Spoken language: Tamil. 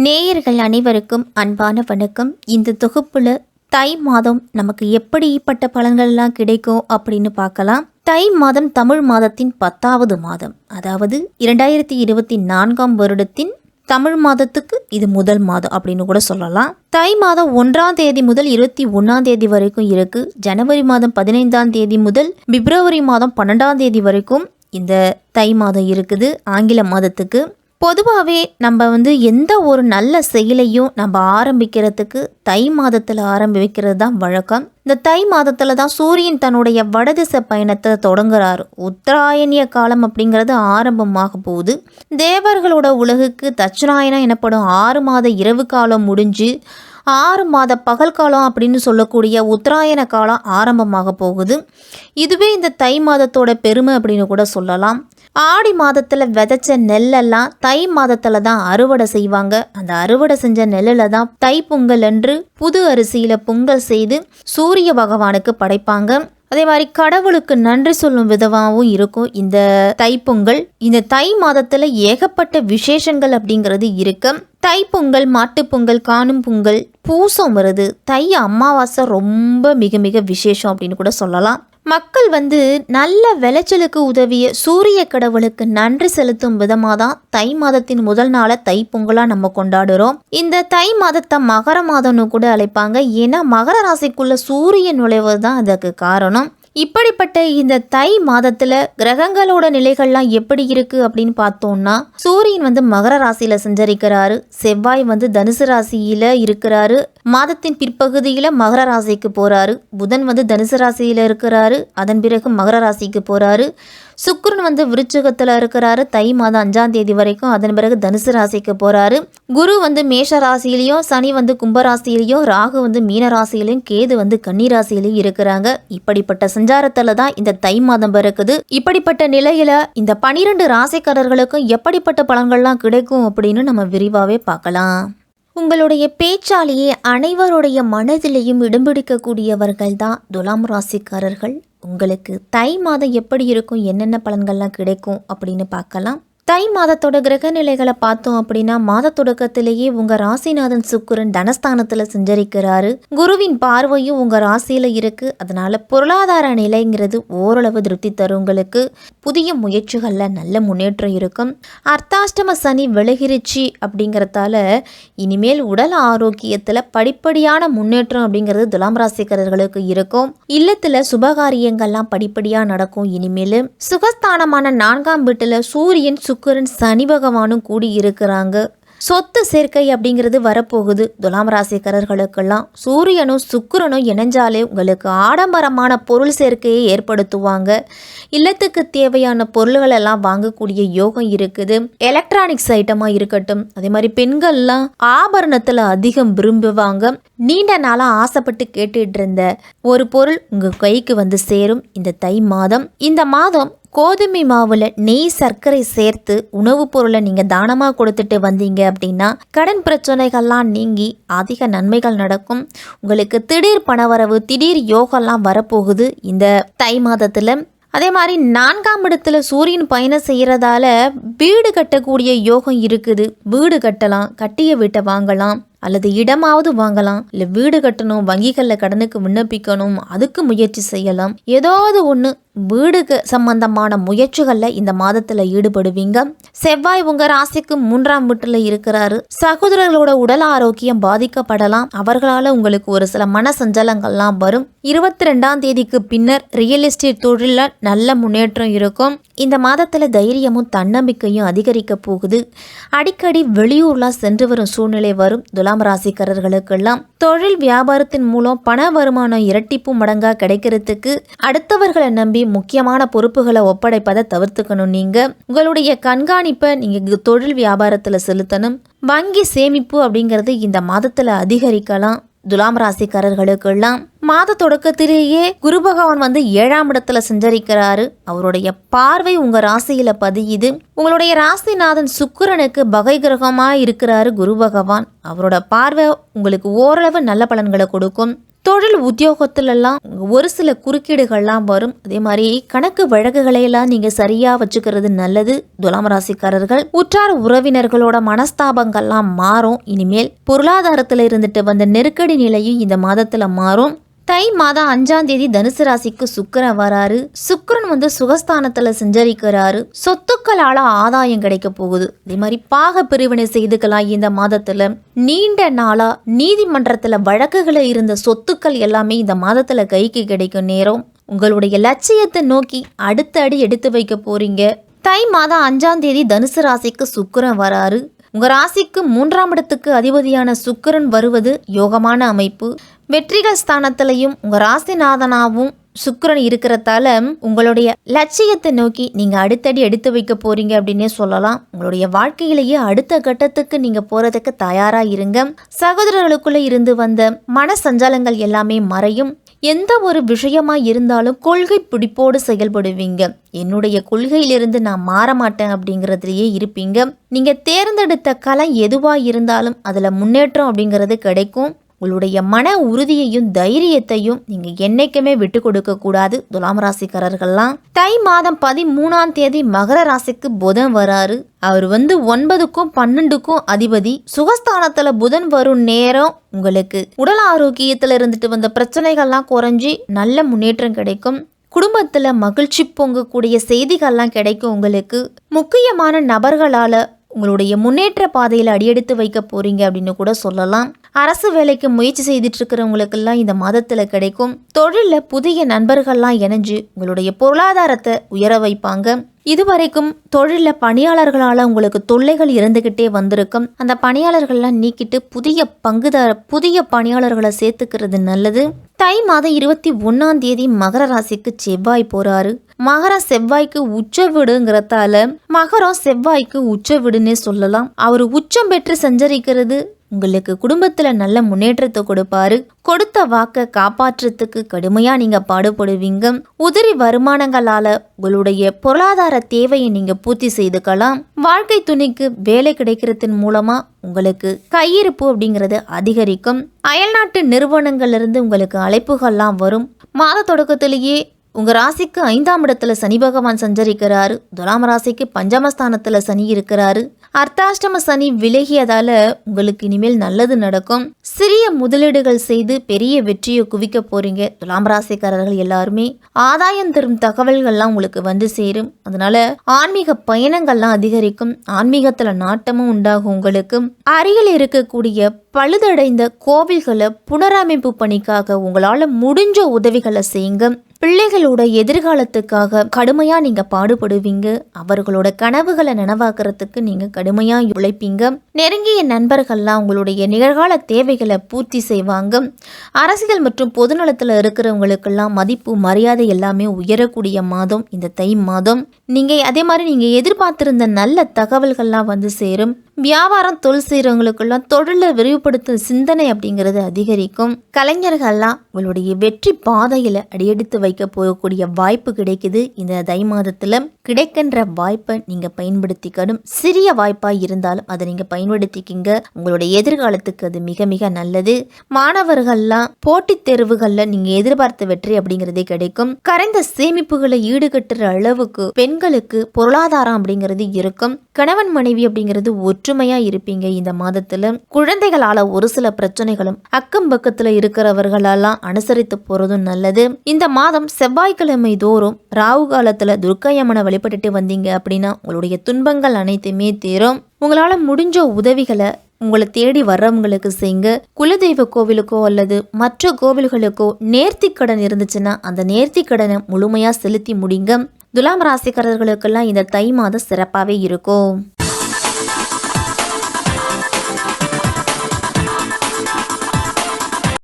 நேயர்கள் அனைவருக்கும் அன்பான வணக்கம். இந்த தொகுப்புல தை மாதம் நமக்கு எப்படிப்பட்ட பலன்கள்லாம் கிடைக்கும் அப்படின்னு பார்க்கலாம். தை மாதம் தமிழ் மாதத்தின் 10வது மாதம், அதாவது 2024ஆம் வருடத்தின் தமிழ் மாதத்துக்கு இது முதல் மாதம் அப்படின்னு கூட சொல்லலாம். தை மாதம் 1ஆம் தேதி முதல் 21ஆம் தேதி வரைக்கும் இருக்கு. ஜனவரி மாதம் 15ஆம் தேதி முதல் பிப்ரவரி மாதம் 12ஆம் தேதி வரைக்கும் இந்த தை மாதம் இருக்குது. ஆங்கில மாதத்துக்கு பொதுவாகவே நம்ம எந்த ஒரு நல்ல செயலையும் நம்ம ஆரம்பிக்கிறதுக்கு தை மாதத்தில் ஆரம்பிக்கிறது தான் வழக்கம். இந்த தை மாதத்தில் தான் சூரியன் தன்னுடைய வடதிசை பயணத்தை தொடங்குறாரு. உத்தராயணிய காலம் அப்படிங்கிறது ஆரம்பமாக போகுது. தேவர்களோட உலகுக்கு தட்சிணாயனம் எனப்படும் 6 மாத இரவு காலம் முடிஞ்சு 6 மாத பகல் காலம் அப்படின்னு சொல்லக்கூடிய உத்தராயண காலம் ஆரம்பமாக போகுது. இதுவே இந்த தை மாதத்தோட பெருமை அப்படின்னு கூட சொல்லலாம். ஆடி மாதத்தில் விதைச்ச நெல்லெல்லாம் தை மாதத்தில் தான் அறுவடை செய்வாங்க. அந்த அறுவடை செஞ்ச நெல்லில் தான் தை பொங்கல் அன்று புது அரிசியில் பொங்கல் செய்து சூரிய பகவானுக்கு படைப்பாங்க. அதே மாதிரி கடவுளுக்கு நன்றி சொல்லும் விதமாகவும் இருக்கும் இந்த தைப்பொங்கல். இந்த தை மாதத்தில் ஏகப்பட்ட விசேஷங்கள் அப்படிங்கிறது இருக்கு. தைப்பொங்கல், மாட்டுப்பொங்கல், காணும் பொங்கல், பூசம் வருது. தை அமாவாசை ரொம்ப மிக மிக விசேஷம் அப்படின்னு கூட சொல்லலாம். மக்கள் நல்ல விளைச்சலுக்கு உதவிய சூரிய கடவுளுக்கு நன்றி செலுத்தும் விதமாக தான் தை மாதத்தின் முதல் நாளை தை பொங்கலாக நம்ம கொண்டாடுறோம். இந்த தை மாதத்தை மகர மாதம்னு கூட அழைப்பாங்க. ஏன்னா மகர ராசிக்குள்ள சூரியன் நுழைவது தான் அதுக்கு காரணம். இப்படிப்பட்ட இந்த தை மாதத்துல கிரகங்களோட நிலைகள்லாம் எப்படி இருக்கு அப்படின்னு பார்த்தோம்னா, சூரியன் மகர ராசியில சஞ்சரிக்கிறாரு. செவ்வாய் தனுசு ராசியில இருக்கிறாரு. மாதத்தின் பிற்பகுதியில மகர ராசிக்கு போறாரு. புதன் தனுசு ராசியில இருக்கிறாரு. அதன் பிறகு மகர ராசிக்கு போறாரு. சுக்கிரன் விருச்சிகத்துல இருக்கிறாரு தை மாதம் 5ஆம் தேதி வரைக்கும். அதன் பிறகு தனுசு ராசிக்கு போறாரு. குரு மேஷ ராசியிலையும், சனி கும்ப ராசியிலையும், ராகு மீன ராசியிலையும், கேது கன்னி ராசியிலையும் இருக்கிறாங்க. இப்படிப்பட்ட சஞ்சாரத்துல தான் இந்த தை மாதம் பிறக்குது. இப்படிப்பட்ட நிலையில இந்த 12 ராசிக்காரர்களுக்கும் எப்படிப்பட்ட பலன்கள்லாம் கிடைக்கும் அப்படின்னு நம்ம விரிவாவே பார்க்கலாம். உங்களுடைய பேச்சாலேயே அனைவருடைய மனதிலையும் இடம் பிடிக்கக்கூடியவர்கள் தான் துலாம் ராசிக்காரர்கள். உங்களுக்கு தை மாதம் எப்படி இருக்கும், என்னென்ன பலன்கள்லாம் கிடைக்கும் அப்படின்னு பார்க்கலாம். தை மாதத்தோட கிரக நிலைகளை பார்த்தோம் அப்படின்னா, மாத தொடக்கத்திலேயே உங்க ராசிநாதன் சுக்கிரன் தனஸ்தானத்துல சஞ்சரிக்கிறாரு. குருவின் பார்வையும் உங்க ராசியில இருக்கு. அதனால பொருளாதார நிலைங்கிறது ஓரளவு திருப்தி தரும். உங்களுக்கு புதிய முயற்சிகள்ல நல்ல முன்னேற்றம் இருக்கும். அர்த்தாஷ்டம சனி விலகிருச்சு அப்படிங்கறதால இனிமேல் உடல் ஆரோக்கியத்துல படிப்படியான முன்னேற்றம் அப்படிங்கிறது துலாம் ராசிக்காரர்களுக்கு இருக்கும். இல்லத்துல சுபகாரியங்கள்லாம் படிப்படியா நடக்கும். இனிமேல் சுகஸ்தானமான 4ஆம் வீட்டுல சூரியன், சுக்கிரன், சனி பகவானும் கூடி இருக்கிறாங்க. சொத்து சேர்க்கை அப்படிங்கிறது வரப்போகுது. துலாம் ராசிக்காரர்களுக்கெல்லாம் சூரியனும் சுக்கிரனும் இணைஞ்சாலே உங்களுக்கு ஆடம்பரமான பொருள் சேர்க்கையை ஏற்படுத்துவாங்க. இல்லத்துக்கு தேவையான பொருள்கள் எல்லாம் வாங்கக்கூடிய யோகம் இருக்குது. எலக்ட்ரானிக்ஸ் ஐட்டமா இருக்கட்டும், அதே மாதிரி பெண்கள்லாம் ஆபரணத்துல அதிகம் விரும்புவாங்க. நீண்ட நாளா ஆசைப்பட்டு கேட்டுட்டு இருந்த ஒரு பொருள் உங்க கைக்கு சேரும் இந்த தை மாதம். இந்த மாதம் கோதுமை மாவுல நெய், சர்க்கரை சேர்த்து உணவுப் பொருளை நீங்க தானமா கொடுத்துட்டு வந்தீங்க அப்படின்னா கடன் பிரச்சனைகள்லாம் நீங்கி அதிக நன்மைகள் நடக்கும். உங்களுக்கு திடீர் பணவரவு, திடீர் யோகம்லாம் வரப்போகுது இந்த தை மாதத்துல. அதே மாதிரி 4ஆம் இடத்துல சூரியன் பயணம் செய்யறதால வீடு கட்டக்கூடிய யோகம் இருக்குது. வீடு கட்டலாம், கட்டிய வீட்டை வாங்கலாம், அல்லது இடமாவது வாங்கலாம். இல்லை வீடு கட்டணும், வங்கிகளில் கடனுக்கு விண்ணப்பிக்கணும், அதுக்கு முயற்சி செய்யலாம். ஏதாவது ஒன்று வீடுக்கு சம்பந்தமான முயற்சிகள்ல இந்த மாதத்துல ஈடுபடுவீங்க. செவ்வாய் உங்க ராசிக்கு 3ஆம் வீட்டுல இருக்கிறாரு. சகோதரர்களோட உடல் ஆரோக்கியம் பாதிக்கப்படலாம். அவர்களால உங்களுக்கு ஒரு சில மன சஞ்சலங்கள்லாம் வரும். 22ஆம் தேதிக்கு பின்னர் ரியல் எஸ்டேட் தொழில நல்ல முன்னேற்றம் இருக்கும். இந்த மாதத்துல தைரியமும் தன்னம்பிக்கையும் அதிகரிக்க போகுது. அடிக்கடி வெளியூர்லாம் சென்று வரும் சூழ்நிலை வரும். துலாம் ராசிக்காரர்களுக்கெல்லாம் தொழில் வியாபாரத்தின் மூலம் பண வருமானம் இரட்டிப்பு மடங்கா கிடைக்கிறதுக்கு அடுத்தவர்களை நம்பி முக்கியமான பொறுப்புகளை ஒப்படைப்பதை தவிர்த்துக்கணும். நீங்க உங்களுடைய கண்காணிப்பை நீங்க தொழில் வியாபாரத்துல செலுத்தணும். வங்கி சேமிப்பு அப்படிங்கிறது இந்த மாதத்துல அதிகரிக்கலாம். துலாம் ராசிக்காரர்களுக்கெல்லாம் மாத தொடக்கத்திலேயே குரு பகவான் 7ஆம் இடத்துல சஞ்சரிக்கிறாரு. அவருடைய பார்வை உங்க ராசியில பதியுது. உங்களுடைய ராசிநாதன் சுக்கிரனுக்கு பகை கிரகமா இருக்கிறாரு குரு பகவான். அவரோட பார்வை உங்களுக்கு ஓரளவு நல்ல பலன்களை கொடுக்கும். தொழில் உத்தியோகத்திலெல்லாம் ஒரு சில குறுக்கீடுகள்லாம் வரும். அதே மாதிரி கணக்கு வழக்குகளையெல்லாம் நீங்க சரியா வச்சுக்கிறது நல்லது. துலாம் ராசிக்காரர்கள் உற்றார் உறவினர்களோட மனஸ்தாபங்கள்லாம் மாறும். இனிமேல் பொருளாதாரத்துல இருந்துட்டு வந்த நெருக்கடி நிலையும் இந்த மாதத்துல மாறும். தை மாதம் 5ஆம் தேதி தனுசு ராசிக்கு சுக்கிரன் வராரு. சுக்கிரன் சுகஸ்தானத்துல சஞ்சரிக்கிறாரு. சொத்துக்களால ஆதாயம் கிடைக்க போகுது. அதே மாதிரி பாக பிரிவினை செய்துக்கலாம். இந்த மாதத்துல நீண்ட நாளா நீதிமன்றத்துல வழக்குகளை இருந்த சொத்துக்கள் எல்லாமே இந்த மாதத்துல கைக்கு கிடைக்கும் நேரம். உங்களுடைய லட்சியத்தை நோக்கி அடுத்த அடி எடுத்து வைக்க போறீங்க. தை மாதம் 5ஆம் தேதி தனுசு ராசிக்கு சுக்கிரன் வராரு. உங்க ராசிக்கு 3ஆம் இடத்துக்கு அதிபதியான சுக்கிரன் வருவது யோகமான அமைப்பு. வெற்றிகள் ஸ்தானத்திலையும் உங்க ராசிநாதனாவும் சுக்கிரன் இருக்கிறதால உங்களுடைய லட்சியத்தை நோக்கி நீங்க அடுத்தடி எடுத்து வைக்க போறீங்க அப்படின்னே சொல்லலாம். உங்களுடைய வாழ்க்கையிலேயே அடுத்த கட்டத்துக்கு நீங்க போறதுக்கு தயாரா இருங்க. சகோதரர்களுக்குள்ள இருந்து வந்த மன சஞ்சலங்கள் எல்லாமே மறையும். எந்த ஒரு விஷயமா இருந்தாலும் கொள்கை பிடிப்போடு செயல்படுவீங்க. என்னுடைய கொள்கையிலிருந்து நான் மாற மாட்டேன் அப்படிங்கிறதுலயே இருப்பீங்க. நீங்க தேர்ந்தெடுத்த கலை எதுவா இருந்தாலும் அதுல முன்னேற்றம் அப்படிங்கிறது கிடைக்கும். உங்களுடைய மன உறுதியையும் தைரியத்தையும் நீங்க என்னைக்குமே விட்டு கொடுக்க கூடாது. துலாம் ராசிக்காரர்கள்லாம் தை மாதம் 13ஆம் தேதி மகர ராசிக்கு புதன் வராரு. அவர் 9க்கும் 12க்கும் அதிபதி. சுகஸ்தானத்துல புதன் வரும் நேரம் உங்களுக்கு உடல் ஆரோக்கியத்துல இருந்துட்டு வந்த பிரச்சனைகள்லாம் குறைஞ்சி நல்ல முன்னேற்றம் கிடைக்கும். குடும்பத்துல மகிழ்ச்சி பொங்கக்கூடிய செய்திகள்லாம் கிடைக்கும். உங்களுக்கு முக்கியமான நபர்களால உங்களுடைய முன்னேற்ற பாதையில் அடியெடுத்து வைக்க போறீங்க அப்படின்னு கூட சொல்லலாம். அரசு வேலைக்கு முயற்சி செய்துட்டு இருக்கிறவங்களுக்கெல்லாம் இந்த மாதத்துல கிடைக்கும். தொழிலில் புதிய நண்பர்கள்லாம் இணைஞ்சு உங்களுடைய பொருளாதாரத்தை உயர வைப்பாங்க. இதுவரைக்கும் தொழிலில் பணியாளர்களால் உங்களுக்கு தொல்லைகள் இருந்துகிட்டே வந்திருக்கும். அந்த பணியாளர்கள்லாம் நீக்கிட்டு புதிய பணியாளர்களை சேர்த்துக்கிறது நல்லது. தை மாதம் 21ஆம் தேதி மகர ராசிக்கு செவ்வாய் போறாரு. மகரம் செவ்வாய்க்கு உச்ச வீடுங்கிறதால மகரம் செவ்வாய்க்கு உச்ச வீடுன்னே சொல்லலாம். அவர் உச்சம் பெற்று சஞ்சரிக்கிறது உங்களுக்கு குடும்பத்துல நல்ல முன்னேற்றத்தை கொடுப்பாரு. கொடுத்த வாக்க காப்பாற்றுறதுக்கு கடுமையா நீங்க பாடுபடுவீங்க. உதிரி வருமானங்களால உங்களுடைய பொருளாதார தேவையை நீங்க பூர்த்தி செய்துக்கலாம். வாழ்க்கை துணைக்கு வேலை கிடைக்கிறதன் மூலமா உங்களுக்கு கையிருப்பு அப்படிங்கிறது அதிகரிக்கும். அயல்நாட்டு நிறுவனங்கள்ல இருந்து உங்களுக்கு அழைப்புகள்லாம் வரும். மாத தொடக்கத்திலேயே உங்க ராசிக்கு 5ஆம் இடத்துல சனி பகவான் சஞ்சரிக்கிறாரு. துலாம் ராசிக்கு பஞ்சமஸ்தானத்துல சனி இருக்கிறாரு. அர்த்தாஷ்டம சனி விலகியதால உங்களுக்கு இனிமேல் நல்லது நடக்கும். சிறிய முதலீடுகள் செய்து பெரிய வெற்றியை குவிக்க போறீங்க. துலாம் ராசிக்காரர்கள் எல்லாருமே ஆதாயம் தரும் தகவல்கள்லாம் உங்களுக்கு சேரும். அதனால ஆன்மீக பயணங்கள்லாம் அதிகரிக்கும். ஆன்மீகத்துல நாட்டமும் உண்டாகும். உங்களுக்கு அருகில் இருக்கக்கூடிய பழுதடைந்த கோவில்களை புனரமைப்பு பணிக்காக உங்களால முடிஞ்ச உதவிகளை செய்யுங்க. பிள்ளைகளோட எதிர்காலத்துக்காக கடுமையா நீங்க பாடுபடுவீங்க. அவர்களோட கனவுகளை நனவாக்குறதுக்கு நீங்க கடுமையா உழைப்பீங்க. நெருங்கிய நண்பர்கள்லாம் உங்களுடைய நிகழ்கால தேவைகளை பூர்த்தி செய்வாங்க. அரசியல் மற்றும் பொதுநலத்துல இருக்கிறவங்களுக்கெல்லாம் மதிப்பு மரியாதை எல்லாமே உயரக்கூடிய மாதம் இந்த தை மாதம். அதே மாதிரி நீங்க எதிர்பார்த்திருந்த நல்ல தகவல்கள்லாம் சேரும். வியாபாரம் தொழில் செய்யறவங்களுக்கெல்லாம் தொழிலை விரிவுபடுத்தும் சிந்தனை அப்படிங்கிறது அதிகரிக்கும். கலைஞர்கள்லாம் உங்களுடைய வெற்றி பாதையில அடியெடுத்து வைக்க போகக்கூடிய வாய்ப்பு கிடைக்குது. இந்த தை மாதத்துல கிடைக்கின்ற வாய்ப்பை நீங்க பயன்படுத்திக்கணும். சிறிய வாய்ப்பா இருந்தாலும் அதை நீங்க பயன்படுத்திக்கிங்க. உங்களுடைய எதிர்காலத்துக்கு அது மிக மிக நல்லது. மாணவர்கள்லாம் போட்டித் தேர்வுகள்ல நீங்க எதிர்பார்த்த வெற்றி அப்படிங்கிறதே கிடைக்கும். கரைந்த சேமிப்புகளை ஈடுகட்டுற அளவுக்கு பெண்களுக்கு பொருளாதாரம் அப்படிங்கிறது இருக்கும். கணவன் மனைவி அப்படிங்கிறது ஒற்றுமையா இருப்பீங்க. இந்த மாதத்துல குழந்தைகளால ஒரு சில பிரச்சனைகளும் அக்கம் பக்கத்துல இருக்கிறவர்களெல்லாம் அனுசரித்து போறதும் நல்லது. இந்த மாதம் செவ்வாய்க்கிழமை தோறும் ராகு காலத்துல துர்க்கையம்மனை வழிபட்டுட்டு வந்தீங்க அப்படின்னா உங்களுடைய துன்பங்கள் அனைத்துமே தீரும். உங்களால முடிஞ்ச உதவிகளை உங்களை தேடி வர்றவங்களுக்கு செய்யுங்க. குலதெய்வ கோவிலுக்கோ அல்லது மற்ற கோவில்களுக்கோ நேர்த்திக்கடன் இருந்துச்சுன்னா அந்த நேர்த்திக்கடனை முழுமையா செலுத்தி முடிங்க. துலாம் ராசிக்காரர்களுக்கெல்லாம் இந்த தை மாதம் சிறப்பாகவே இருக்கும்.